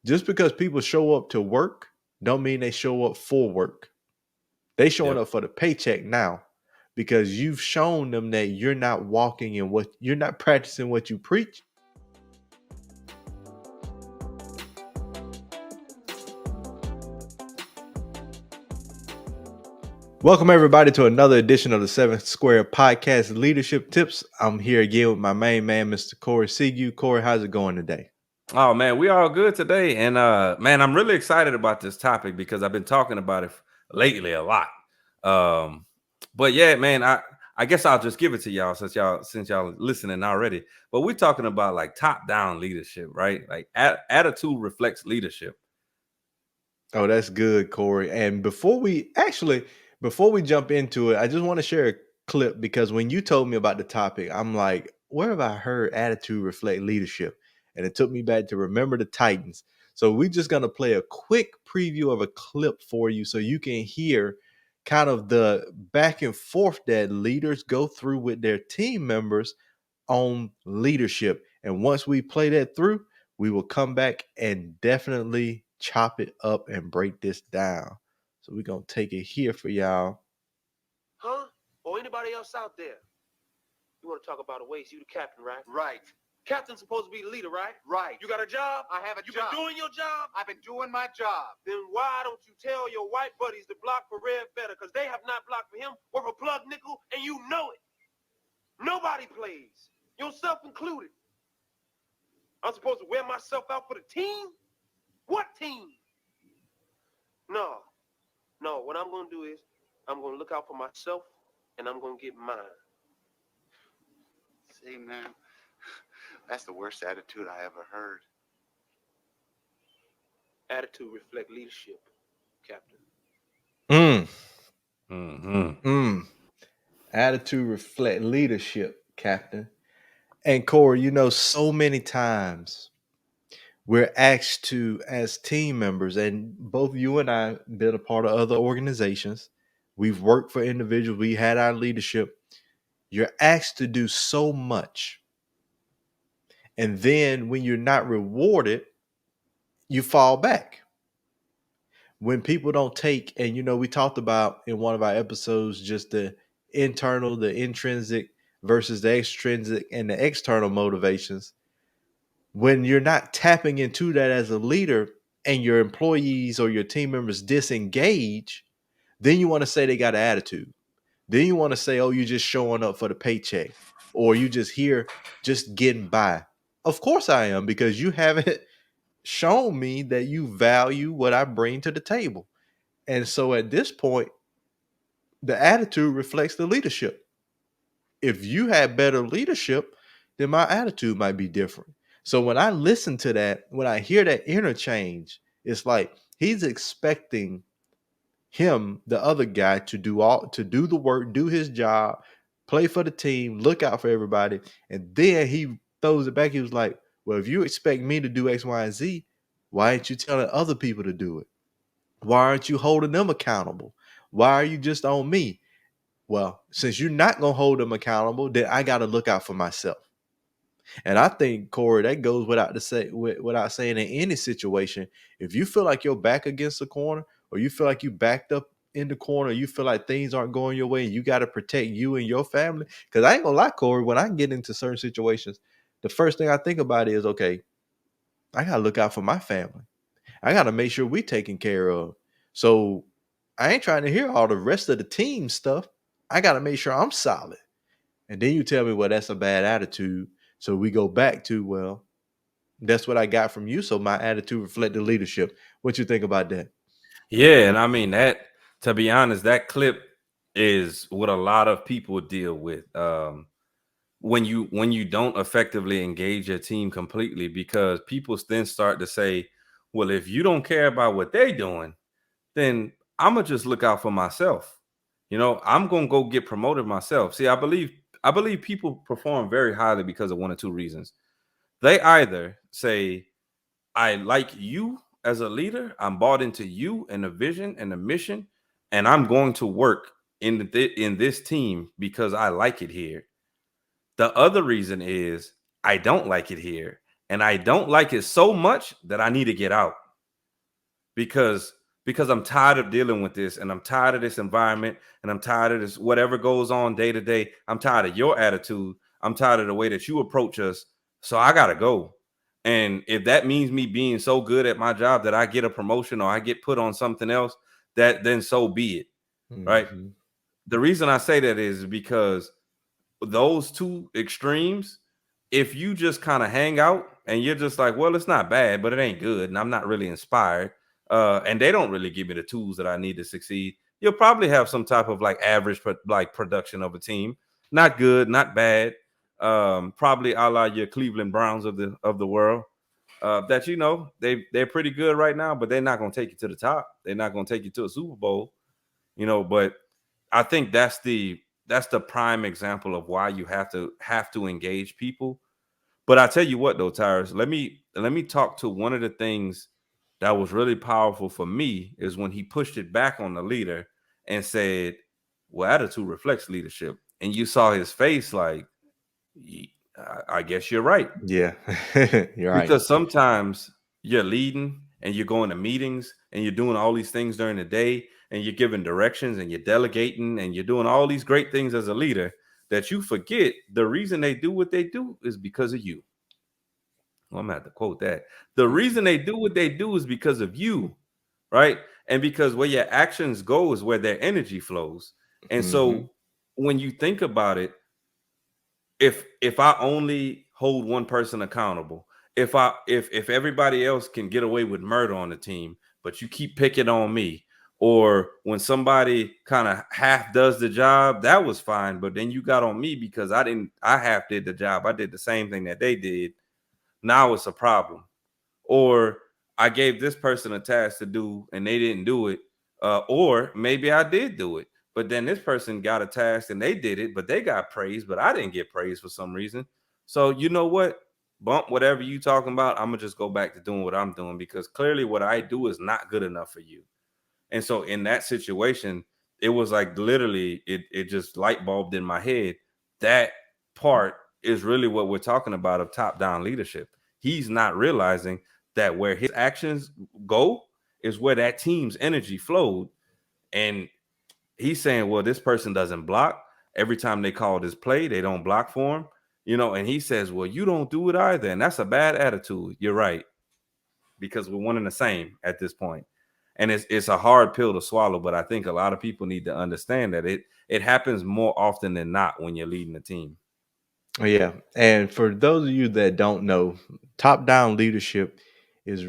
just because people show up to work don't mean they show up for work. They showing up for the paycheck now because you've shown them that you're not walking in what you're not practicing what you preach. Welcome everybody to another edition of the 7th Square Podcast Leadership Tips. I'm here again with my main man, Mr. Corey Sigue. Corey, how's it going today? Oh man, we all good today. And man, I'm really excited about this topic because I've been talking about it lately a lot. But yeah, man, I guess I'll just give it to y'all since y'all listening already. But we're talking about like top-down leadership, right? Like attitude reflects leadership. Oh, that's good, Corey. And before we jump into it, I just want to share a clip because when you told me about the topic, I'm like, where have I heard attitude reflect leadership? And it took me back to remember the Titans. So we're just going to play a quick preview of a clip for you so you can hear kind of the back and forth that leaders go through with their team members on leadership. And once we play that through, we will come back and definitely chop it up and break this down. So we're going to take it here for y'all. Huh? Or anybody else out there? You want to talk about a waste? You the captain, right? Right. Captain's supposed to be the leader, right? Right. You got a job? I have a You job. been doing your job? I've been doing my job. Then why don't you tell your white buddies to block for Red better? Because they have not blocked for him worth a plug nickel, and you know it. Nobody plays, yourself included. I'm supposed to wear myself out for the team? What team? No. What I'm going to do is I'm going to look out for myself, and I'm going to get mine. See, man, that's the worst attitude I ever heard. Attitude reflect leadership, Captain. Attitude reflect leadership, Captain. And Corey, you know, so many times we're asked to, as team members, and both you and I been a part of other organizations. We've worked for individuals. We had our leadership. You're asked to do so much. And then when you're not rewarded, you fall back. When people don't take, and you know, we talked about in one of our episodes, just the internal, the intrinsic versus the extrinsic and the external motivations. When you're not tapping into that as a leader and your employees or your team members disengage, then you want to say they got an attitude. Then you want to say, oh, you're just showing up for the paycheck, or you just here just getting by. Of course I am, because you haven't shown me that you value what I bring to the table. And so at this point, the attitude reflects the leadership. If you had better leadership, then my attitude might be different. So when I listen to that, when I hear that interchange, it's like he's expecting him, the other guy, to do the work, do his job, play for the team, look out for everybody. And then he throws it back. He was like, well, if you expect me to do X, Y, and Z, why aren't you telling other people to do it? Why aren't you holding them accountable? Why are you just on me? Well, since you're not going to hold them accountable, then I got to look out for myself. And I think, Corey, that goes without saying in any situation. If you feel like you're back against the corner, or you feel like you backed up in the corner, you feel like things aren't going your way, and you got to protect you and your family. Because I ain't gonna lie, Corey, when I get into certain situations, the first thing I think about is, okay, I gotta look out for my family. I gotta make sure we taken care of. So I ain't trying to hear all the rest of the team stuff. I gotta make sure I'm solid. And then you tell me, well, that's a bad attitude. So we go back to, well, that's what I got from you. So my attitude reflected leadership. What you think about that? Yeah, and I mean that, to be honest, that clip is what a lot of people deal with. When you don't effectively engage your team completely, because people then start to say, well, if you don't care about what they're doing, then I'm gonna just look out for myself. You know, I'm gonna go get promoted myself. See, I believe people perform very highly because of one or two reasons. They either say, I like you as a leader, I'm bought into you and the vision and the mission, and I'm going to work in this team because I like it here. The other reason is I don't like it here, and I don't like it so much that I need to get out because I'm tired of dealing with this, and I'm tired of this environment, and I'm tired of this whatever goes on day to day. I'm tired of your attitude. I'm tired of the way that you approach us. So I gotta go. And if that means me being so good at my job that I get a promotion or I get put on something else, that then so be it. Right. Mhm. The reason I say that is because those two extremes, if you just kind of hang out and you're just like, well, it's not bad, but it ain't good, and I'm not really inspired, and they don't really give me the tools that I need to succeed, you'll probably have some type of like average like production of a team. Not good, not bad. Probably a la your Cleveland Browns of the world. That they're pretty good right now, but they're not gonna take you to the top. They're not gonna take you to a Super Bowl, but I think that's the prime example of why you have to engage people. But I tell you what though, Tyrus, let me talk to one of the things that was really powerful for me is when he pushed it back on the leader and said, well, attitude reflects leadership. And you saw his face like, I guess you're right. Yeah, you're right. Because sometimes you're leading and you're going to meetings and you're doing all these things during the day and you're giving directions and you're delegating and you're doing all these great things as a leader that you forget the reason they do what they do is because of you. Well, I'm gonna have to quote that. The reason they do what they do is because of you, right? And because where your actions go is where their energy flows. And Mhm. so when you think about it, if I only hold one person accountable, if everybody else can get away with murder on the team, but you keep picking on me, or when somebody kind of half does the job, that was fine, but then you got on me because I half did the job. I did the same thing that they did. Now it's a problem. Or I gave this person a task to do and they didn't do it. Or maybe I did do it, but then this person got a task and they did it, but they got praised, but I didn't get praised for some reason. So you know what? Bump whatever you talking about. I'm gonna just go back to doing what I'm doing because clearly what I do is not good enough for you. And so in that situation, it was like literally it just light bulbed in my head. That part is really what we're talking about of top-down leadership. He's not realizing that where his actions go is where that team's energy flowed. And he's saying, well, this person doesn't block. Every time they call this play, they don't block for him. And he says, well, you don't do it either. And that's a bad attitude. You're right, because we're one and the same at this point. And it's a hard pill to swallow, but I think a lot of people need to understand that it happens more often than not when you're leading a team. Oh, yeah. And for those of you that don't know, top down leadership is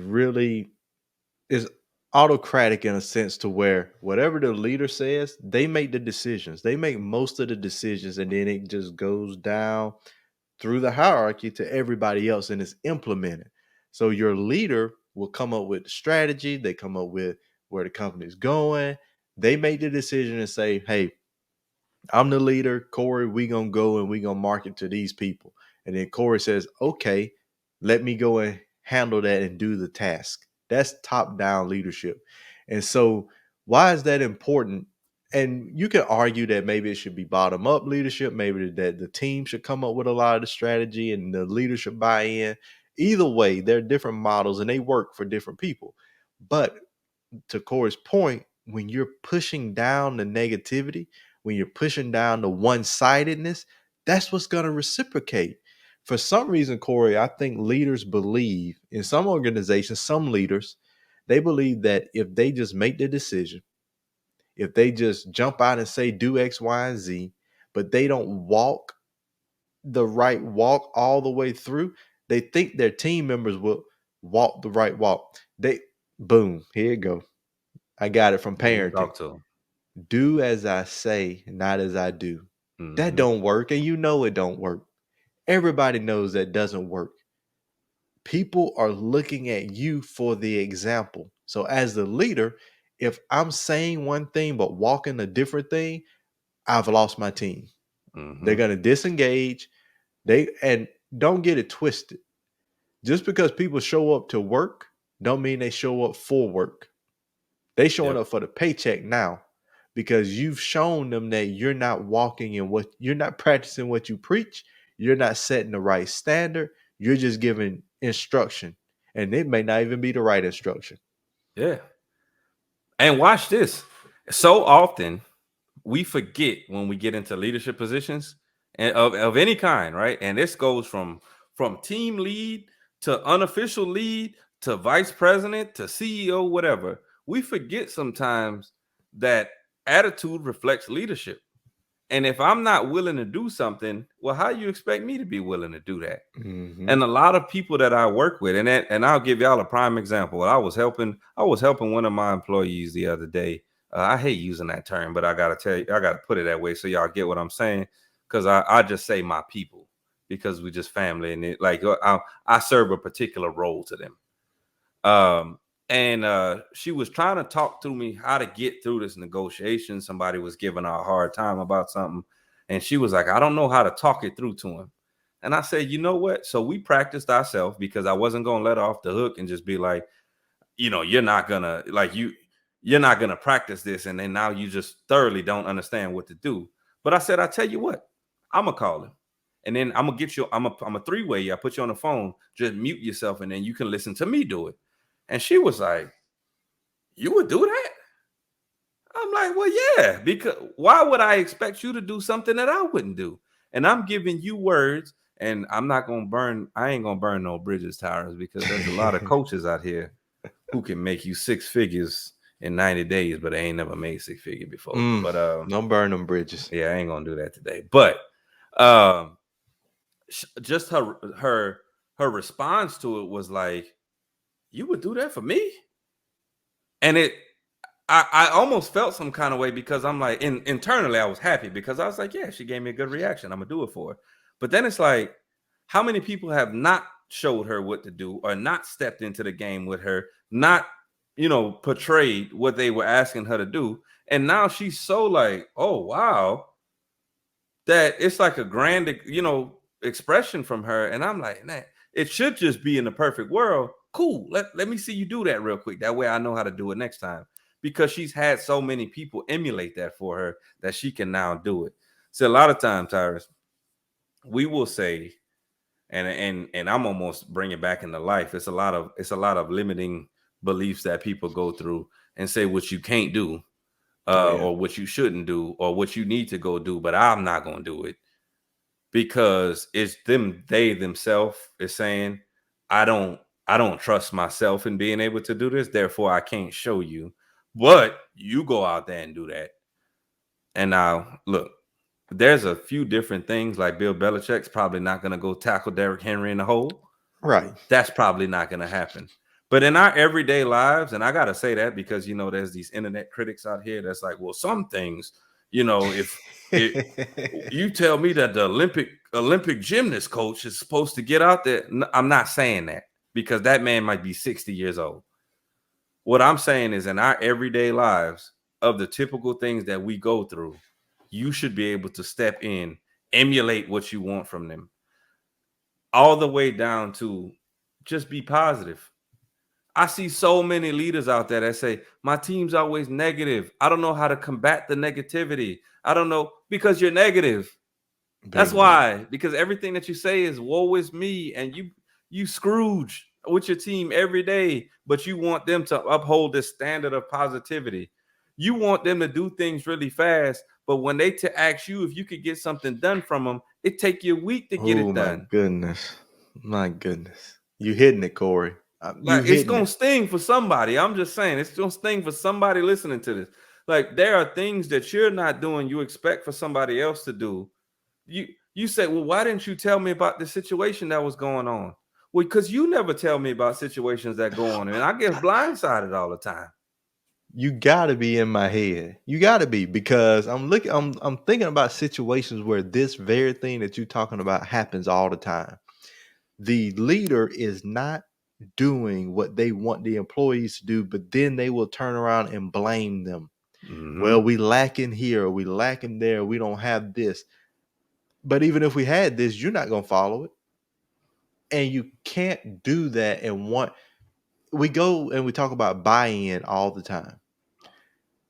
autocratic in a sense to where whatever the leader says, they make the decisions. They make most of the decisions, and then it just goes down through the hierarchy to everybody else and it's implemented. So your leader will come up with strategy, they come up with where the company's going. They make the decision and say, hey, I'm the leader, Corey. We gonna go and we gonna market to these people. And then Corey says, okay, let me go and handle that and do the task. That's top down leadership. And so, why is that important? And you can argue that maybe it should be bottom up leadership, maybe that the team should come up with a lot of the strategy and the leadership buy in. Either way, they're different models and they work for different people. But to Corey's point, when you're pushing down the negativity, when you're pushing down the one-sidedness, that's what's going to reciprocate. For some reason, Corey, I think leaders believe in some organizations, some leaders, they believe that if they just make the decision, if they just jump out and say do X, Y, and Z, but they don't walk the right walk all the way through, they think their team members will walk the right walk. They boom, here you go. I got it from You parenting. talk to them. Do as I say, not as I do. That Mm-hmm. don't work, and you know it don't work. Everybody knows that doesn't work. People are looking at you for the example. So as the leader, if I'm saying one thing but walking a different thing, I've lost my team. They're Mm-hmm. going to disengage. And don't get it twisted. Just because people show up to work don't mean they show up for work. They showing Yep. up for the paycheck now because you've shown them that you're not walking in what you're not practicing what you preach. You're not setting the right standard. You're just giving instruction, and it may not even be the right instruction. Yeah. And watch this. So often we forget when we get into leadership positions and of any kind, right? And this goes from team lead to unofficial lead to vice president to CEO, whatever. We forget sometimes that attitude reflects leadership. And if I'm not willing to do something, well, how you expect me to be willing to do that? Mm-hmm. And a lot of people that I work with, and I'll give y'all a prime example. I was helping one of my employees the other day. I hate using that term, but I gotta tell you, I gotta put it that way so y'all get what I'm saying. Because I just say my people because we just family, and it like I serve a particular role to them. And she was trying to talk to me how to get through this negotiation. Somebody was giving her a hard time about something, and she was like, I don't know how to talk it through to him. And I said, you know what? So we practiced ourselves because I wasn't gonna let her off the hook and just be like, you're not gonna you're not gonna practice this, and then now you just thoroughly don't understand what to do. But I said, I tell you what, I'm gonna call him. And then I'm gonna get you, I'm a three-way. I put you on the phone, just mute yourself, and then you can listen to me do it. And she was like, you would do that? I'm like, well, yeah, because why would I expect you to do something that I wouldn't do? And I'm giving you words, and I ain't gonna burn no bridges, Towers, because there's a lot of coaches out here who can make you six figures in 90 days, but they ain't never made six figures before. But don't burn them bridges. yeah, I ain't gonna do that today. But just her response to it was like, you would do that for me? And I almost felt some kind of way because I'm like, internally I was happy because I was like, yeah, she gave me a good reaction. I'm gonna do it for her. But then it's like, how many people have not showed her what to do or not stepped into the game with her, not portrayed what they were asking her to do, and now she's so like, oh wow, that it's like a grand expression from her. And I'm like, man, it should just be in the perfect world. Cool, let me see you do that real quick, that way I know how to do it next time, because she's had so many people emulate that for her that she can now do it. So a lot of times, Tyrus, we will say, and I'm almost bringing back into life, it's a lot of limiting beliefs that people go through and say what you can't do, or what you shouldn't do, or what you need to go do, but I'm not going to do it because it's they themselves is saying, I don't trust myself in being able to do this, therefore I can't show you. But you go out there and do that. And now look, there's a few different things, like Bill Belichick's probably not going to go tackle Derrick Henry in the hole. Right. That's probably not going to happen. But in our everyday lives, and I got to say that because, there's these internet critics out here that's like, well, some things, if you tell me that the Olympic gymnast coach is supposed to get out there, I'm not saying that, because that man might be 60 years old. What I'm saying is, in our everyday lives, of the typical things that we go through, you should be able to step in, emulate what you want from them, all the way down to just be positive. I see so many leaders out there that say, my team's always negative. I don't know how to combat the negativity. I don't know, because you're negative. That's why, because everything that you say is woe is me, and you Scrooge with your team every day, but you want them to uphold this standard of positivity. You want them to do things really fast, but when they ask you if you could get something done from them, it take you a week to get it done. My goodness, you hitting it, Corey. Like, it's gonna sting for somebody. I'm just saying, it's gonna sting for somebody listening to this. Like, there are things that you're not doing, you expect for somebody else to do. You say, well, why didn't you tell me about the situation that was going on? Well, because you never tell me about situations that go on, and I get blindsided all the time. You gotta be in my head. You gotta be, because I'm thinking about situations where this very thing that you're talking about happens all the time. The leader is not doing what they want the employees to do, but then they will turn around and blame them. Mm-hmm. Well, we lacking here, we lacking there, we don't have this. But even if we had this, you're not going to follow it. And you can't do that. And we go and we talk about buy-in all the time.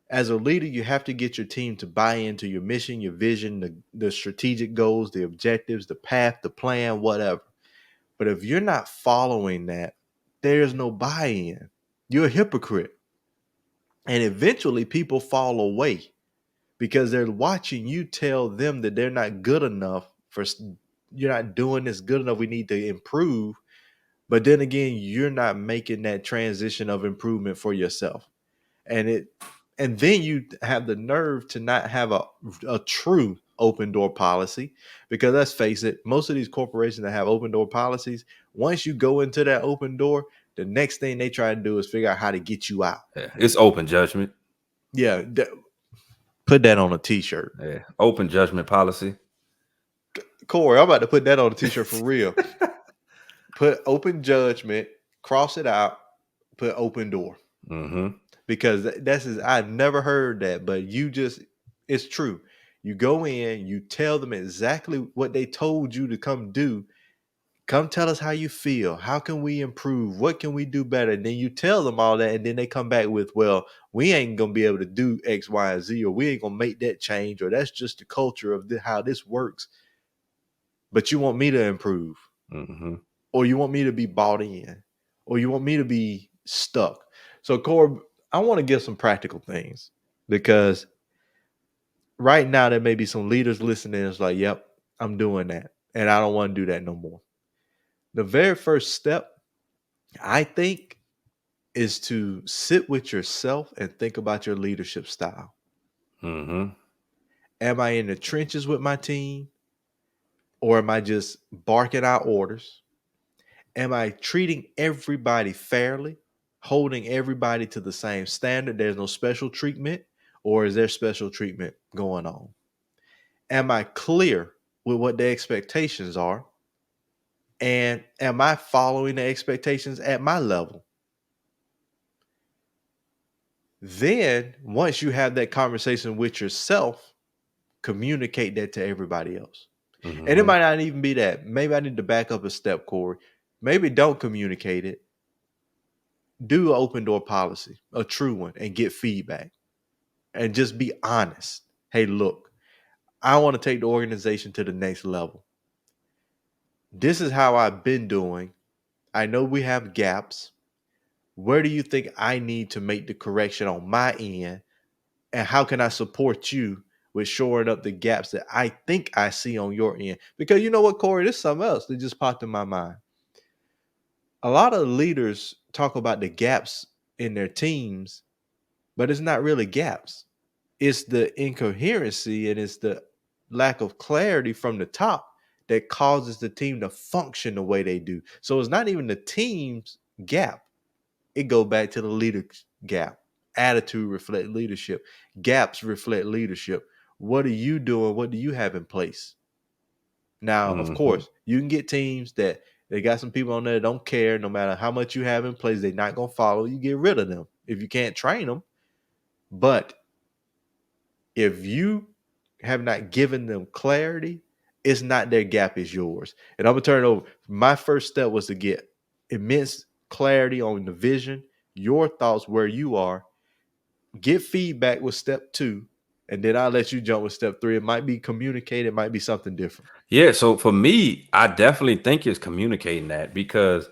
As a leader, you have to get your team to buy into your mission, your vision, the strategic goals, the objectives, the path, the plan, whatever. But if you're not following that, there's no buy-in. You're a hypocrite. And eventually people fall away because they're watching you tell them that they're not good enough you're not doing this good enough. We need to improve. But then again, you're not making that transition of improvement for yourself. And then you have the nerve to not have a true open door policy, because let's face it, most of these corporations that have open door policies, once you go into that open door, the next thing they try to do is figure out how to get you out. Yeah, it's open judgment. Yeah, put that on a t-shirt. Yeah, open judgment policy. Corey, I'm about to put that on a t-shirt for real. Put open judgment, cross it out, put open door. Mm-hmm. Because I've never heard that, but it's true. You go in, you tell them exactly what they told you to come do. Come tell us how you feel. How can we improve? What can we do better? And then you tell them all that, and then they come back with, well, we ain't going to be able to do X, Y, and Z, or we ain't going to make that change, or that's just the culture of how this works. But you want me to improve, Mm-hmm. or you want me to be bought in, or you want me to be stuck. So, Corey, I want to give some practical things, because right now there may be some leaders listening. It's like, yep, I'm doing that, and I don't want to do that no more. The very first step, I think, is to sit with yourself and think about your leadership style. Mm-hmm. Am I in the trenches with my team, or am I just barking out orders? Am I treating everybody fairly, holding everybody to the same standard? There's no special treatment, or is there special treatment going on? Am I clear with what the expectations are? And am I following the expectations at my level? Then, once you have that conversation with yourself, communicate that to everybody else. Mm-hmm. And it might not even be that. Maybe I need to back up a step, Corey. Maybe don't communicate it. Do an open door policy, a true one, and get feedback. And just be honest. Hey, look, I want to take the organization to the next level. This is how I've been doing. I know we have gaps. Where do you think I need to make the correction on my end? And how can I support you with shoring up the gaps that I think I see on your end? Because you know what, Corey, this is something else that just popped in my mind. A lot of leaders talk about the gaps in their teams, but it's not really gaps. It's the incoherency and it's the lack of clarity from the top that causes the team to function the way they do. So it's not even the team's gap. It goes back to the leader's gap. Attitude reflect leadership. Gaps reflect leadership. What are you doing? What do you have in place? Now, of course, you can get teams that they got some people on there that don't care. No matter how much you have in place, they're not going to follow. You get rid of them if you can't train them. But if you have not given them clarity, it's not their gap, it's yours. And I'm going to turn it over. My first step was to get immense clarity on the vision, your thoughts, where you are. Get feedback with step 2, and then I'll let you jump with step 3. It might be communicated, it might be something different. Yeah, so for me, I definitely think it's communicating that, because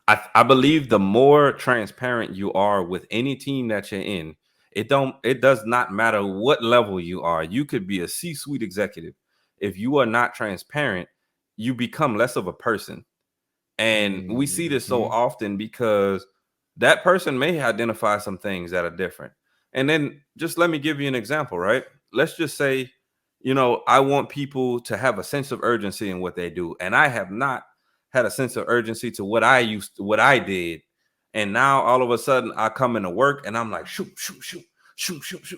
I believe the more transparent you are with any team that you're in, it does not matter what level you are. You could be a C-suite executive. If you are not transparent, you become less of a person. And we see this so often because that person may identify some things that are different. And then just let me give you an example, right? Let's just say, I want people to have a sense of urgency in what they do. And I have not had a sense of urgency to what I did. And now all of a sudden I come into work and I'm like, shoot.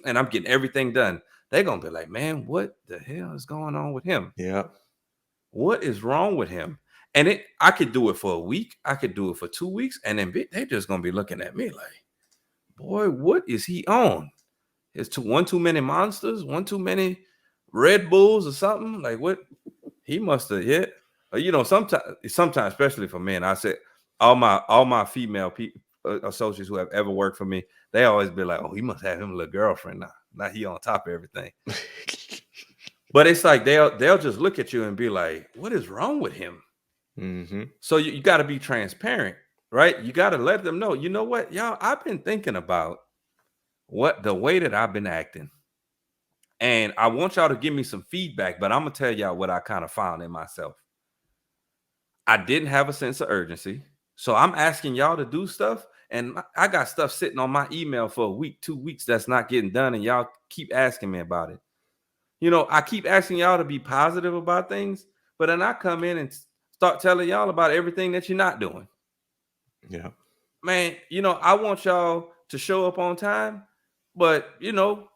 And I'm getting everything done. They're going to be like, man, what the hell is going on with him? Yeah. What is wrong with him? And I could do it for a week. I could do it for 2 weeks. And then they're just going to be looking at me like, boy, what is he on? It's one too many monsters, one too many Red Bulls or something. Like what? He must have hit. Sometimes, especially for men, I said all my female associates who have ever worked for me, they always be like, oh, he must have him a little girlfriend now. Now he on top of everything. But it's like they'll just look at you and be like, what is wrong with him? Mm-hmm. So you got to be transparent, right? You got to let them know, you know what, y'all, I've been thinking about what the way that I've been acting. And I want y'all to give me some feedback, but I'm going to tell y'all what I kind of found in myself. I didn't have a sense of urgency. So I'm asking y'all to do stuff. And I got stuff sitting on my email for a week, 2 weeks that's not getting done. And y'all keep asking me about it. You know, I keep asking y'all to be positive about things, but then I come in and start telling y'all about everything that you're not doing. Yeah. Man, you know, I want y'all to show up on time, but, you know,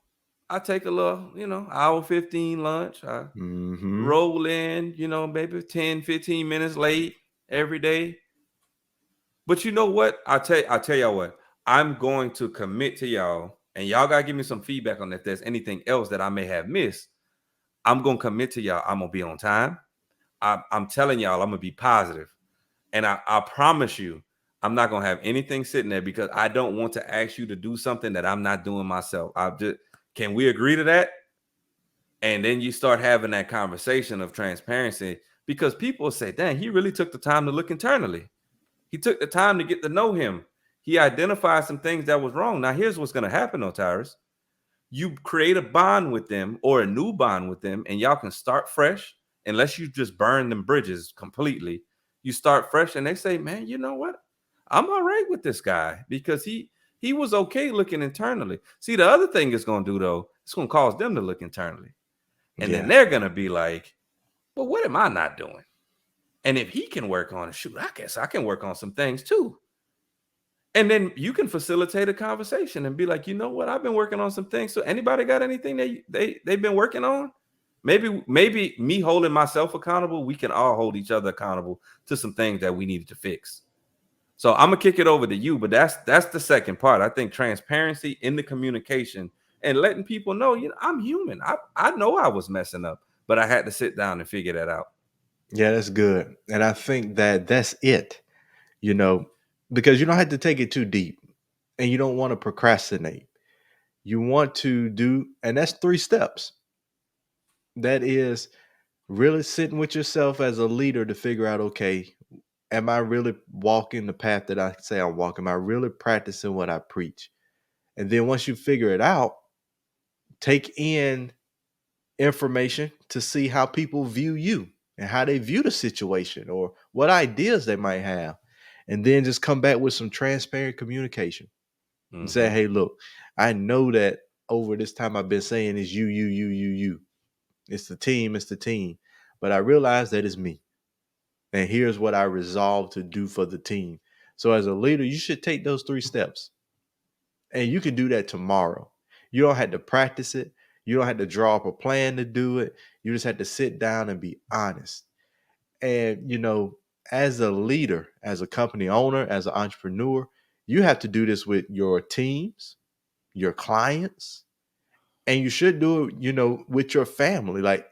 I take a little, you know, hour 15 lunch. I Mm-hmm. roll in, you know, maybe 10, 15 minutes late every day. But you know what? I'll tell y'all what. I'm going to commit to y'all, and y'all gotta give me some feedback on if there's anything else that I may have missed. I'm gonna commit to y'all. I'm gonna be on time. I'm telling y'all, I'm gonna be positive. And I promise you, I'm not gonna have anything sitting there because I don't want to ask you to do something that I'm not doing myself. Can we agree to that? And then you start having that conversation of transparency because people say, dang, he really took the time to look internally. He took the time to get to know him. He identified some things that was wrong. Now, here's what's going to happen, Tyrus. You create a bond with them or a new bond with them, and y'all can start fresh unless you just burn them bridges completely. You start fresh, and they say, man, you know what? I'm all right with this guy because he was okay looking internally. See, the other thing it's going to do, though, it's going to cause them to look internally. And then they're going to be like, well, what am I not doing? And if he can work on it, shoot, I guess I can work on some things too. And then you can facilitate a conversation and be like, you know what? I've been working on some things. So anybody got anything they've been working on? Maybe me holding myself accountable, we can all hold each other accountable to some things that we needed to fix. So I'm gonna kick it over to you, but that's the second part. I think transparency in the communication and letting people know, you know, I'm human. I know I was messing up, but I had to sit down and figure that out. Yeah, that's good. And I think that that's it, you know, because you don't have to take it too deep and you don't want to procrastinate. You want to do, and that's 3 steps. That is really sitting with yourself as a leader to figure out, okay, am I really walking the path that I say I'm walking? Am I really practicing what I preach? And then once you figure it out, take in information to see how people view you and how they view the situation or what ideas they might have. And then just come back with some transparent communication and say, Mm-hmm. hey, look, I know that over this time I've been saying is you. It's the team, it's the team. But I realize that it's me. And here's what I resolved to do for the team. So as a leader, you should take those 3 steps. And you can do that tomorrow. You don't have to practice it. You don't have to draw up a plan to do it. You just have to sit down and be honest. And, you know, as a leader, as a company owner, as an entrepreneur, you have to do this with your teams, your clients, and you should do it, you know, with your family. Like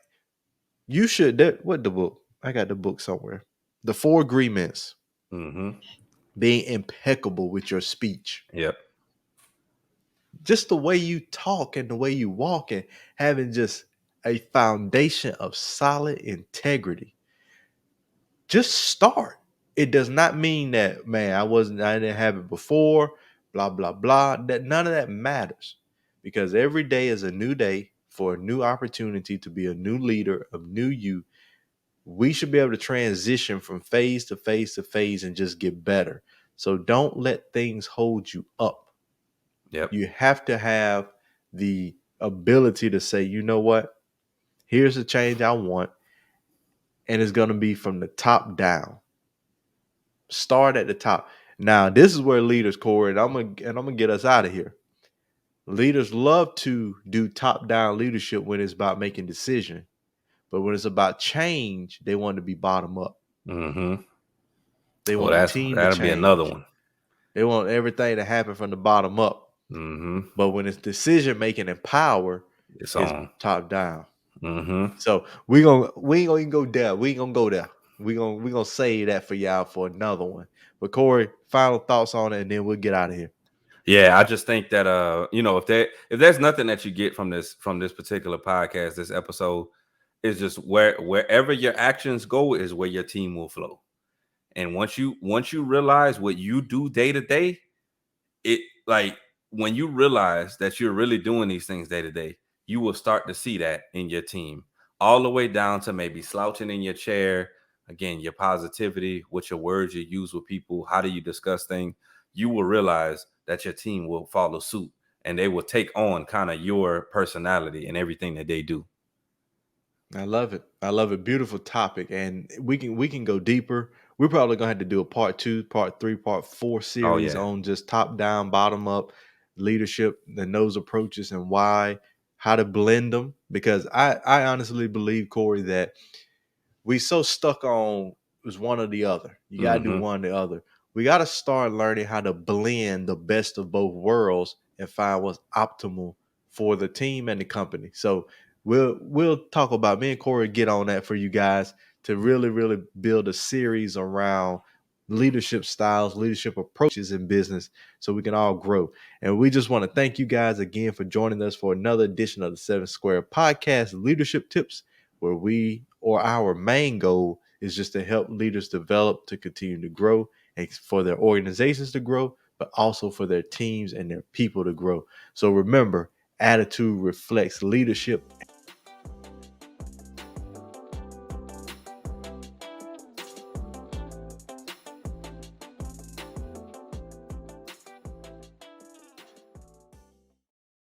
you should, what the book? I got the book somewhere. The 4 Agreements. Mm-hmm. Being impeccable with your speech. Yep. Just the way you talk and the way you walk and having just a foundation of solid integrity. Just start. It does not mean that, man, I didn't have it before, blah, blah, blah. That none of that matters. Because every day is a new day for a new opportunity to be a new leader, of new you. We should be able to transition from phase to phase to phase and just get better. So don't let things hold you up. Yep. You have to have the ability to say, you know what? Here's the change I want. And it's going to be from the top down. Start at the top. Now, this is where leaders, Corey, and I'm gonna get us out of here. Leaders love to do top-down leadership when it's about making decisions. But when it's about change, they want to be bottom up. Mm-hmm. They Well, want the team to that'll be another change. one. They want everything to happen from the bottom up. Mm-hmm. But when it's decision making and power, It's it's on. top down. Mm-hmm. So we ain't gonna even go there. We ain't gonna go there. We gonna save that for y'all for another one. But Corey, final thoughts on it, and then we'll get out of here. Yeah, I just think that you know, if there's nothing that you get from this particular podcast, this episode is just wherever your actions go is where your team will flow. And once you realize what you do day to day, it like when you realize that you're really doing these things day to day, you will start to see that in your team, all the way down to maybe slouching in your chair. Again, your positivity, what your words you use with people, how do you discuss things, you will realize that your team will follow suit and they will take on kind of your personality and everything that they do. I love it. I love it. Beautiful topic, and we can go deeper. We're probably gonna have to do a part 2, part 3, part 4 Oh series yeah. on just top down, bottom up leadership and those approaches and why, how to blend them. Because I honestly believe, Corey, that we so stuck on was one or the other. You got to do Mm-hmm. one or the other. We got to start learning how to blend the best of both worlds and find what's optimal for the team and the company. So we'll talk about, me and Corey get on that for you guys to really build a series around leadership styles, leadership approaches in business so we can all grow. And we just want to thank you guys again for joining us for another edition of the Seven Square Podcast, Leadership Tips, where our main goal is just to help leaders develop, to continue to grow, and for their organizations to grow, but also for their teams and their people to grow. So remember, attitude reflects leadership,